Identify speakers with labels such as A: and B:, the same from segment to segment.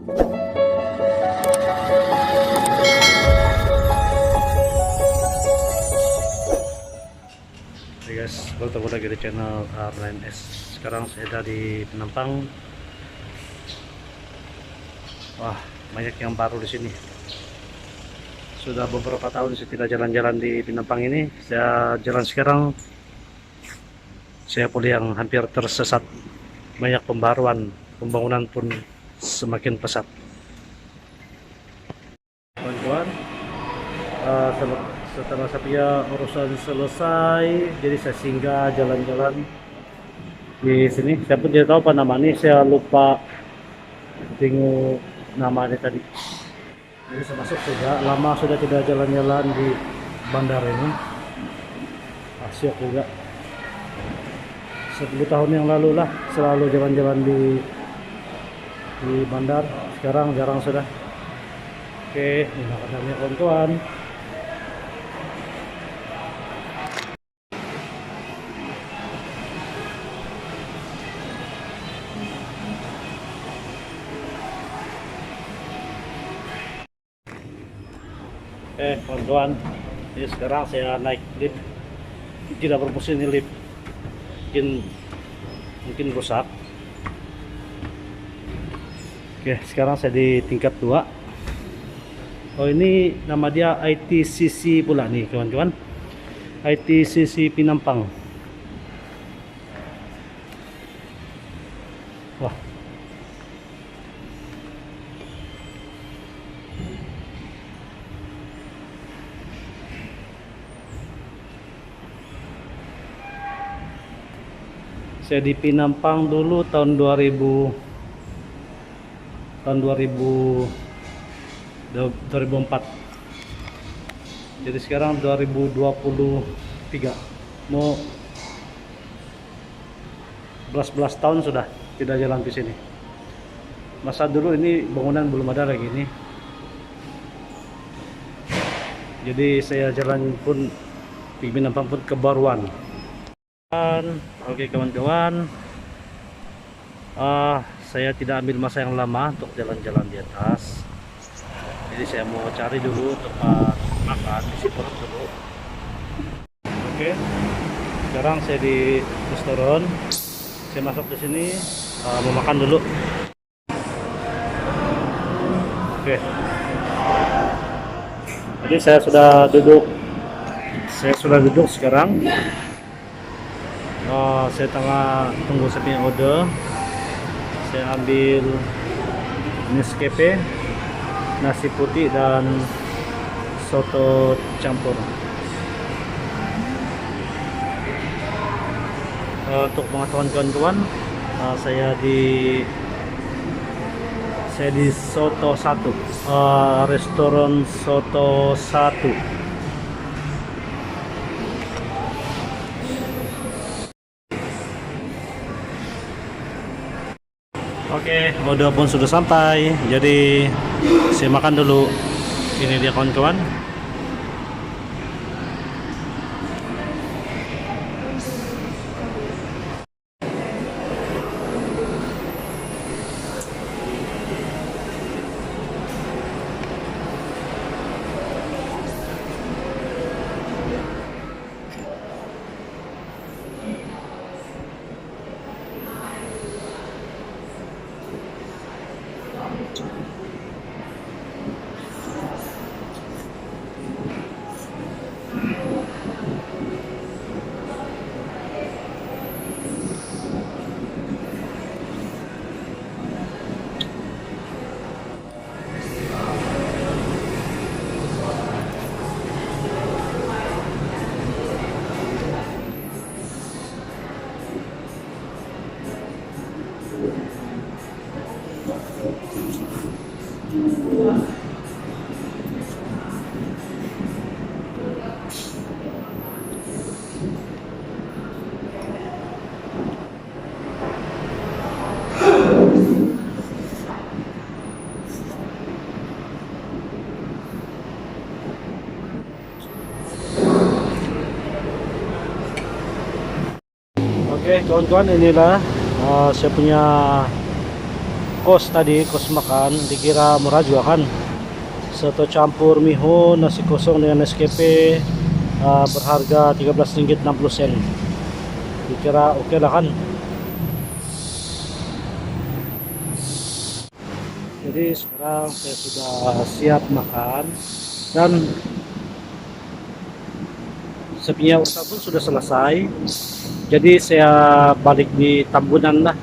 A: Oke guys, bertemu lagi di channel Arline S. Sekarang saya ada di Penampang. Wah, banyak yang baru di sini. Sudah beberapa tahun saya tidak jalan-jalan di Penampang ini. Saya jalan sekarang, saya pulih yang hampir tersesat. Banyak pembaruan, pembangunan pun semakin pesat. Kawan-kawan, setelah saya urusan selesai, jadi saya singgah jalan-jalan di sini. Saya pun tidak tahu apa namanya, saya lupa tengok namanya tadi. Jadi saya masuk saja. Lama sudah tidak jalan-jalan di bandar ini. Asyik juga. 10 tahun yang lalu lah selalu jalan-jalan di bandar. Sekarang jarang sudah. Oke, ini makanannya kawan-kawan. Kawan-kawan, ini sekarang saya naik lift. Tidak berfungsi ini lift, mungkin rusak. Oke, sekarang saya di tingkat 2. Oh, ini nama dia ITCC pula nih kawan-kawan, ITCC Penampang. Wah, saya di Penampang dulu tahun 2004. Jadi sekarang 2023. Mau 11 tahun sudah tidak jalan ke sini. Masa dulu ini bangunan belum ada lagi ini. Jadi saya jalan pun di Penampang pun kebaruan. Oke kawan-kawan, saya tidak ambil masa yang lama untuk jalan-jalan di atas. Jadi saya mau cari dulu tempat makan, isi perut dulu. Oke, sekarang saya di restoran. Saya masuk ke sini, mau makan dulu. Oke, jadi saya sudah duduk. Sekarang. Saya tengah tunggu saya punya order. Saya ambil Nescafe, nasi putih dan soto campur. Untuk pengetahuan kawan-kawan, saya di Soto 1, restoran Soto 1. Oke, order pun sudah sampai. Jadi saya makan dulu. Ini dia kawan-kawan. Oke kawan-kawan, inilah saya punya kos tadi, kos makan, dikira murah juga kan. Soto campur mihun, nasi kosong dengan Nescafe berharga Rp13,60. Dikira oke lah kan. Jadi sekarang saya sudah siap makan dan sepinya usaha pun sudah selesai. Jadi saya balik di Tambunan lah.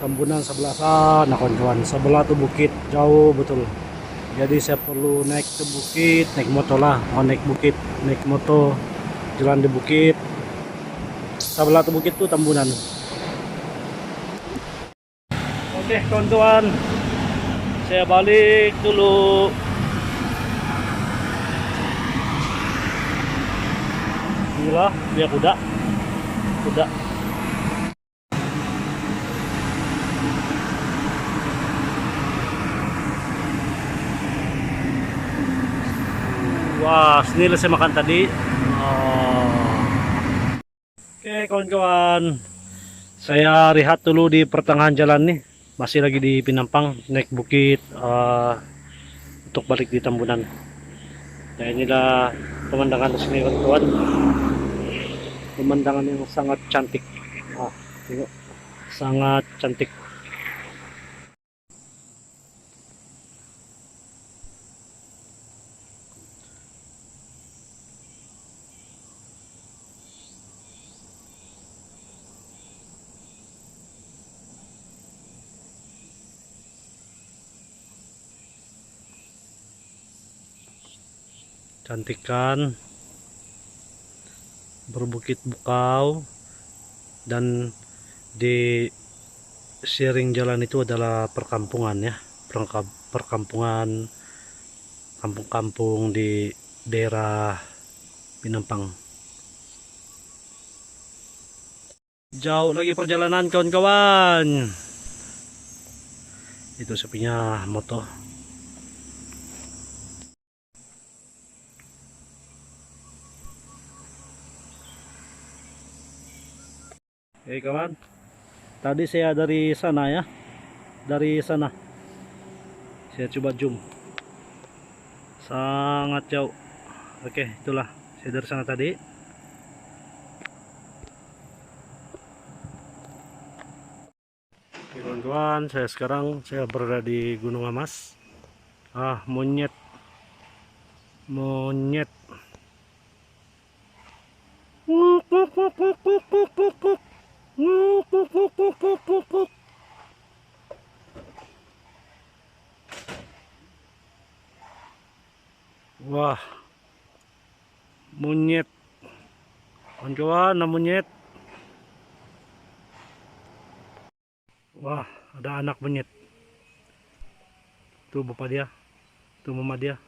A: Tambunan sebelah sana kawan-kawan, sebelah tuh bukit jauh betul. Jadi saya perlu naik ke bukit, naik motor lah, mau naik bukit, naik motor, jalan di bukit. Sebelah tuh bukit tuh Tambunan. Oke kawan-kawan, saya balik dulu. Inilah dia kuda. Wah, sini saya makan tadi. Oke kawan-kawan, saya rehat dulu di pertengahan jalan nih. Masih lagi di Pinampang, naik bukit untuk balik di Tambunan. Nah inilah pemandangan di sini kawan-kawan. Pemandangan yang sangat cantik. Tengok, sangat cantik. Cantik kan, berbukit bukau, dan di sharing jalan itu adalah perkampungan ya, perkampungan, kampung-kampung di daerah Pinampang. Jauh lagi perjalanan kawan-kawan. Itu sepinya motor. Oke kawan, tadi saya dari sana ya, dari sana saya coba zoom, sangat jauh. Oke, itulah saya dari sana tadi. Oke kawan-kawan, saya berada di Gunung Amas. Monyet wah, monyet kawan-kawan, monyet. Wah, ada anak monyet. Tuh bapak dia, tuh mama dia.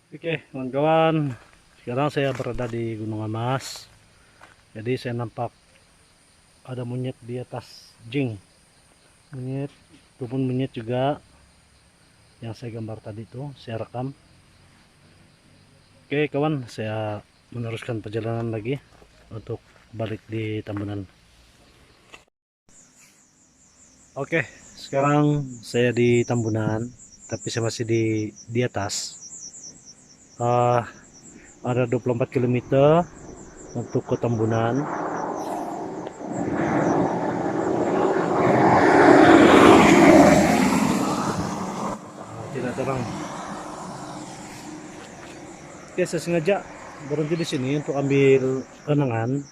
A: Oke kawan-kawan, sekarang saya berada di Gunung Amas. Jadi saya nampak ada monyet di atas jing. Monyet, itu pun monyet juga yang saya gambar tadi tuh, saya rekam. Oke kawan, saya meneruskan perjalanan lagi untuk balik di Tambunan. Oke, sekarang saya di Tambunan, tapi saya masih di atas. Ada 24 km untuk ke Tambunan. guys, saya sengaja berhenti di sini untuk ambil kenangan,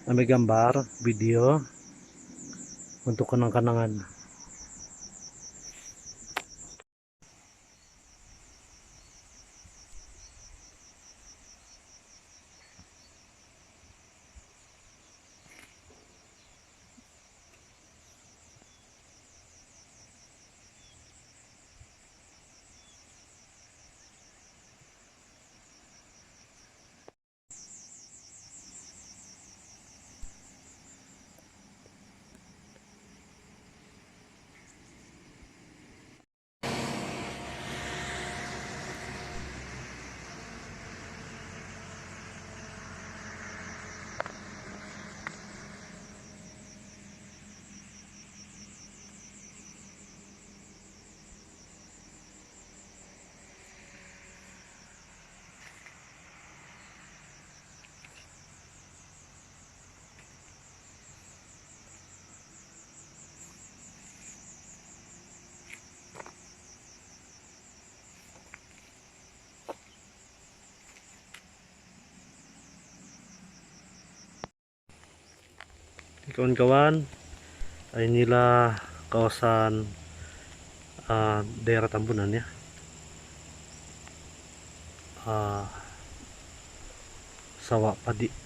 A: ambil gambar, video untuk kenang-kenangan. Kawan-kawan, inilah kawasan daerah Tambunan ya. Sawah padi.